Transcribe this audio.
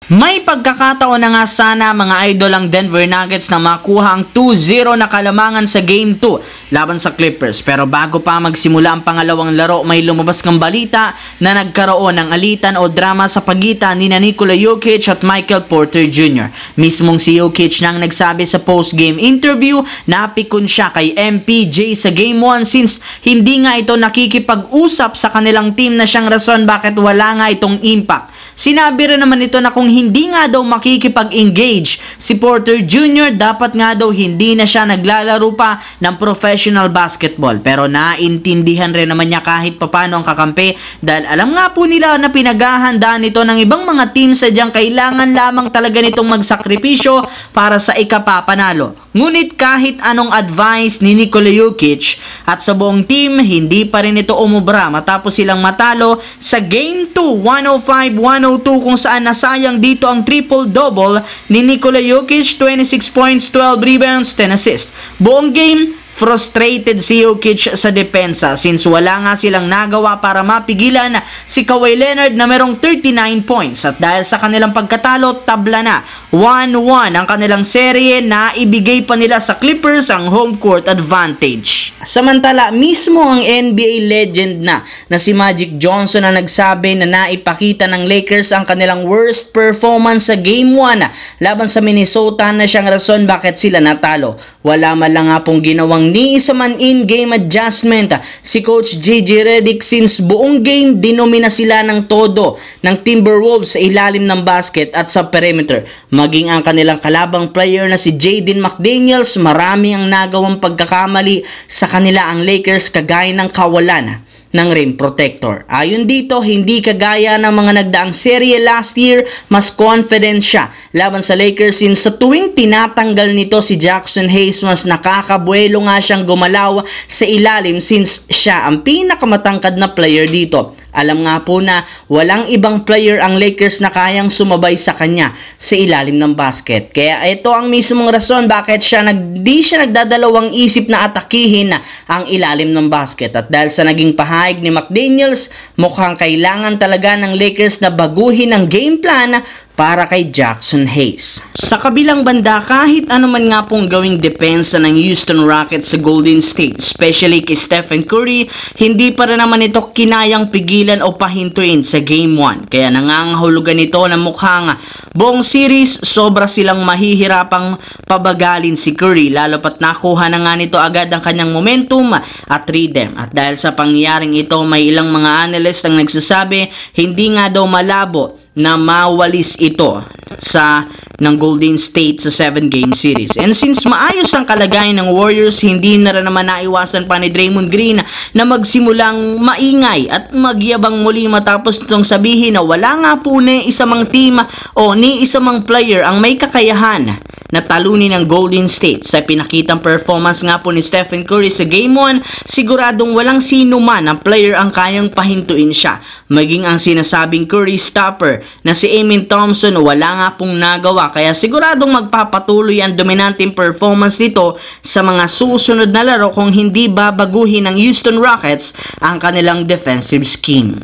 May pagkakataon na nga sana mga idol ang Denver Nuggets na makuha ang 2-0 na kalamangan sa Game 2 laban sa Clippers. Pero bago pa magsimula ang pangalawang laro, may lumabas ng balita na nagkaroon ng alitan o drama sa pagitan ni Nikola Jokic at Michael Porter Jr. Mismong si Jokic nang nagsabi sa post-game interview na pikon siya kay MPJ sa Game 1 since hindi nga ito nakikipag-usap sa kanilang team na siyang rason bakit wala nga itong impact. Sinabi rin naman ito na kung hindi nga daw makikipag-engage si Porter Jr., dapat nga daw hindi na siya naglalaro pa ng professional basketball. Pero naintindihan rin naman niya kahit papano ang kakampi dahil alam nga po nila na pinaghahandaan ito ng ibang mga team, sadyang kailangan lamang talaga nitong magsakripisyo para sa ikapapanalo. Ngunit kahit anong advice ni Nikola Jokic at sa buong team, hindi pa rin ito umubra matapos silang matalo sa Game 2, 105-102, kung saan nasayang dito ang triple-double ni Nikola Jokic, 26 points, 12 rebounds, 10 assists. Buong game, frustrated si Jokic sa depensa since wala nga silang nagawa para mapigilan si Kawhi Leonard na merong 39 points. At dahil sa kanilang pagkatalo, tabla na 1-1 ang kanilang serye na ibigay pa nila sa Clippers ang home court advantage. Samantala, mismo ang NBA legend na si Magic Johnson na nagsabi na naipakita ng Lakers ang kanilang worst performance sa Game 1 laban sa Minnesota na siyang rason bakit sila natalo. Wala man lang nga pong ginawang ni isa man in-game adjustment si Coach JJ Redick since buong game dinomina sila ng todo ng Timberwolves sa ilalim ng basket at sa perimeter. Maging ang kanilang kalabang player na si Jaden McDaniels, marami ang nagawang pagkakamali sa kanila ang Lakers kagaya ng kawalan ng rim protector. Ayon dito, hindi kagaya ng mga nagdaang serye last year, mas confident siya laban sa Lakers since sa tuwing tinatanggal nito si Jackson Hayes, mas nakakabuelo nga siyang gumalaw sa ilalim since siya ang pinakamatangkad na player dito. Alam nga po na walang ibang player ang Lakers na kayang sumabay sa kanya sa ilalim ng basket. Kaya ito ang mismong rason bakit di siya nagdadalawang isip na atakihin ang ilalim ng basket. At dahil sa naging pahayag ni McDaniels, mukhang kailangan talaga ng Lakers na baguhin ang game plan para kay Jackson Hayes. Sa kabilang banda, kahit ano man nga pong gawing depensa ng Houston Rockets sa Golden State, especially kay Stephen Curry, hindi pa rin naman ito kinayang pigilan o pahintuin sa Game 1. Kaya nangangahulugan ito na mukhang buong series sobra silang mahihirapang pabagalin si Curry, lalo pat nakuha na nga nito agad ang kanyang momentum at rhythm. At dahil sa pangyayaring ito, may ilang mga analyst ang nagsasabi hindi nga daw malabo na mawalis ito ng Golden State sa 7-game series. And since maayos ang kalagayan ng Warriors, hindi na rin naman naiwasan pa ni Draymond Green na magsimulang maingay at magyabang muli matapos itong sabihin na wala nga po ni isa mang team o ni isa mang player ang may kakayahan na talunin ng Golden State. Sa pinakitang performance nga po ni Stephen Curry sa Game 1, siguradong walang sino man ang player ang kayang pahintuin siya. Maging ang sinasabing Curry stopper na si Amen Thompson wala nga pong nagawa, kaya siguradong magpapatuloy ang dominanteng performance nito sa mga susunod na laro kung hindi babaguhin ng Houston Rockets ang kanilang defensive scheme.